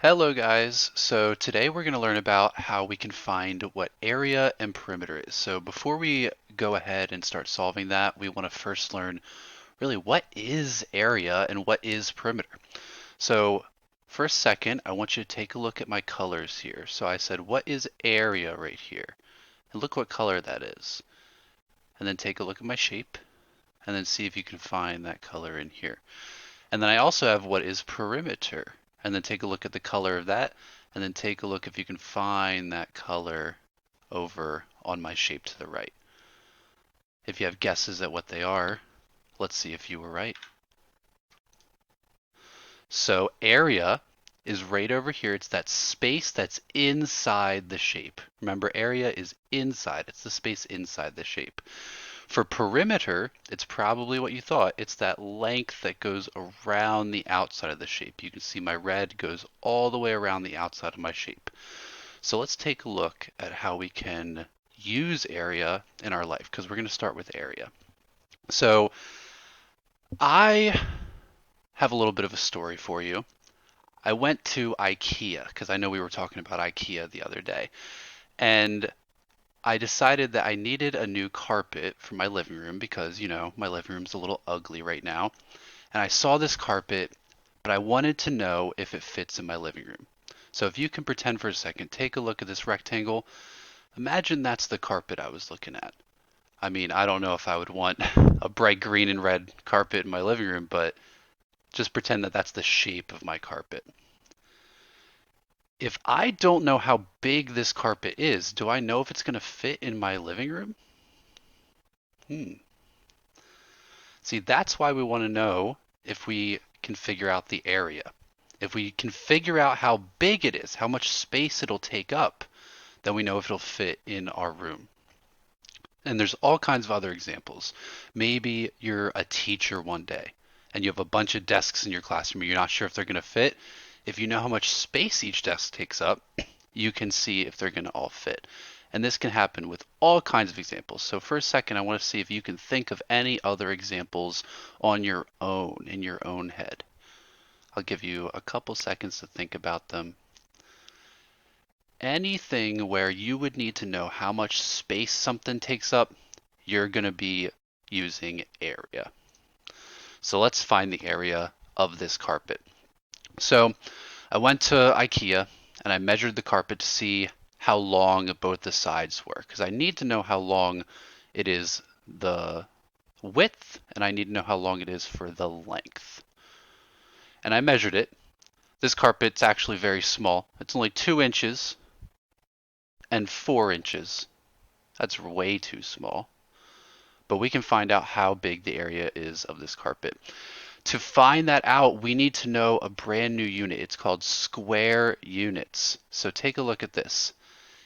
Hello guys, so today we're going to learn about how we can find what area and perimeter is. So before we go ahead and start solving that, we want to first learn really what is area and what is perimeter. So for a second, I want you to take a look at my colors here. So I said, what is area right here? And look what color that is. And then take a look at my shape and then see if you can find that color in here. And then I also have what is perimeter. And then take a look at the color of that. And then take a look if you can find that color over on my shape to the right. If you have guesses at what they are, let's see if you were right. So area is right over here. It's that space that's inside the shape. Remember, area is inside. It's the space inside the shape. For perimeter, it's probably what you thought. It's that length that goes around the outside of the shape. You can see my red goes all the way around the outside of my shape. So let's take a look at how we can use area in our life, because we're going to start with area. So I have a little bit of a story for you. I went to IKEA because I know we were talking about IKEA the other day, and I decided that I needed a new carpet for my living room because, my living room's a little ugly right now. And I saw this carpet, but I wanted to know if it fits in my living room. So if you can pretend for a second, take a look at this rectangle. Imagine that's the carpet I was looking at. I mean, I don't know if I would want a bright green and red carpet in my living room, but just pretend that that's the shape of my carpet. If I don't know how big this carpet is, do I know if it's going to fit in my living room? Hmm. See, that's why we want to know if we can figure out the area. If we can figure out how big it is, how much space it'll take up, then we know if it'll fit in our room. And there's all kinds of other examples. Maybe you're a teacher one day and you have a bunch of desks in your classroom. You're not sure if they're going to fit. If you know how much space each desk takes up, you can see if they're going to all fit. And this can happen with all kinds of examples. So for a second, I want to see if you can think of any other examples on your own, in your own head. I'll give you a couple seconds to think about them. Anything where you would need to know how much space something takes up, you're going to be using area. So let's find the area of this carpet. So I went to IKEA and I measured the carpet to see how long both the sides were, because I need to know how long it is the width and I need to know how long it is for the length. And I measured it. This carpet's actually very small. It's only 2 inches and 4 inches. That's way too small. But we can find out how big the area is of this carpet. To find that out, we need to know a brand new unit. It's called square units. So take a look at this.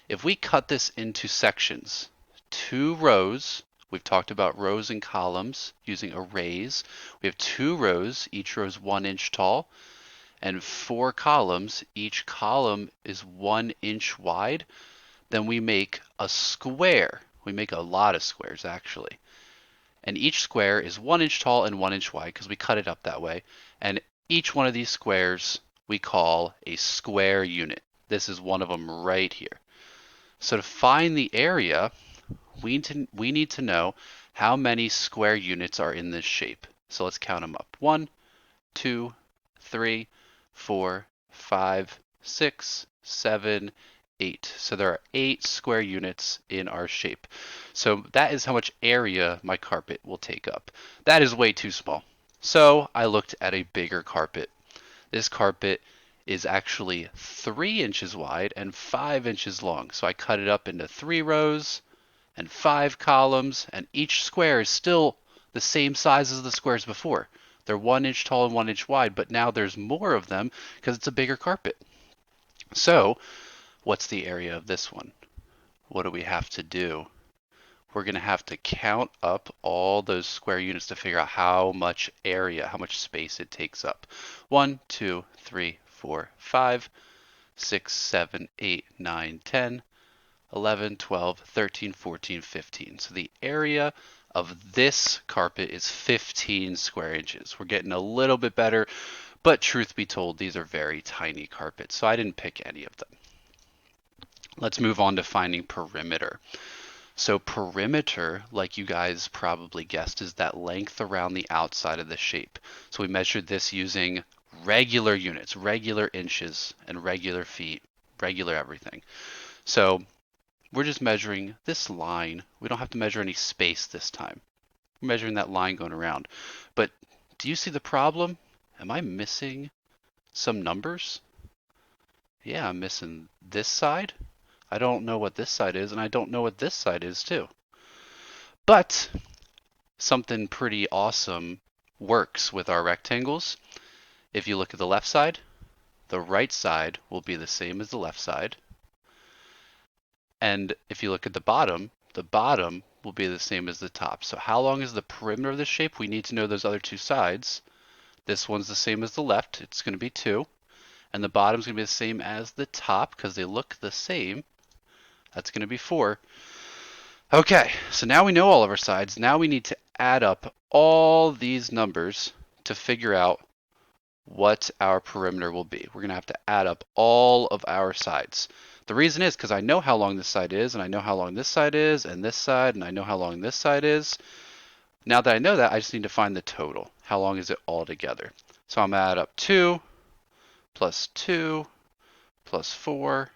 If we cut this into sections, 2 rows, we've talked about rows and columns using arrays. We have 2 rows, each row is 1 inch tall, and 4 columns, each column is 1 inch wide. Then we make a square. We make a lot of squares actually. And each square is 1 inch tall and 1 inch wide because we cut it up that way. And each one of these squares we call a square unit. This is one of them right here. So to find the area, we need to know how many square units are in this shape. So let's count them up. 1, 2, 3, 4, 5, 6, 7, 8. So there are 8 square units in our shape. So that is how much area my carpet will take up. That is way too small. So I looked at a bigger carpet. This carpet is actually 3 inches wide and 5 inches long. So I cut it up into 3 rows and 5 columns, and each square is still the same size as the squares before. They're 1 inch tall and 1 inch wide, but now there's more of them because it's a bigger carpet. So what's the area of this one? What do we have to do? We're going to have to count up all those square units to figure out how much area, how much space it takes up. 1, 2, 3, 4, 5, 6, 7, 8, 9, 10, 11, 12, 13, 14, 15. So the area of this carpet is 15 square inches. We're getting a little bit better, But truth be told, these are very tiny carpets, so I didn't pick any of them. Let's move on to finding perimeter. So perimeter, like you guys probably guessed, is that length around the outside of the shape. So we measured this using regular units, regular inches and regular feet, regular everything. So we're just measuring this line. We don't have to measure any space this time. We're measuring that line going around. But do you see the problem? Am I missing some numbers? Yeah, I'm missing this side. I don't know what this side is, and I don't know what this side is too. But something pretty awesome works with our rectangles. If you look at the left side, the right side will be the same as the left side. And if you look at the bottom will be the same as the top. So how long is the perimeter of the shape? We need to know those other two sides. This one's the same as the left. It's going to be 2. And the bottom's going to be the same as the top because they look the same. That's going to be 4. Okay, so now we know all of our sides. Now we need to add up all these numbers to figure out what our perimeter will be. We're going to have to add up all of our sides. The reason is because I know how long this side is, and I know how long this side is, and this side, and I know how long this side is. Now that I know that, I just need to find the total. How long is it all together? So I'm going to add up 2 plus 2 plus 4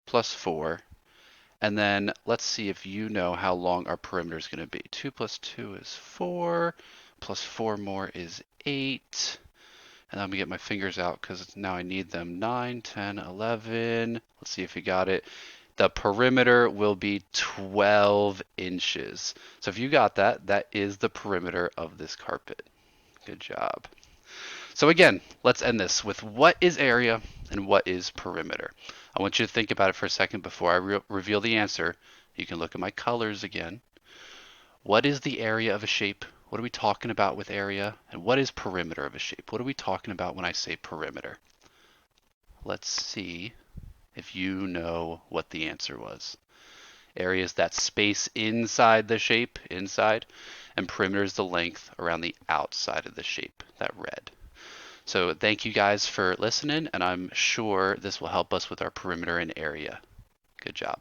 plus 4. And then let's see if you know how long our perimeter is going to be. 2 plus 2 is 4, plus 4 more is 8. And I'm going to get my fingers out because now I need them. 9, 10, 11. Let's see if you got it. The perimeter will be 12 inches. So if you got that, that is the perimeter of this carpet. Good job. So again, let's end this with what is area and what is perimeter. I want you to think about it for a second before I reveal the answer. You can look at my colors again. What is the area of a shape? What are we talking about with area? And what is perimeter of a shape? What are we talking about when I say perimeter? Let's see if you know what the answer was. Area is that space inside the shape, inside, and perimeter is the length around the outside of the shape, that red. So thank you guys for listening, and I'm sure this will help us with our perimeter and area. Good job.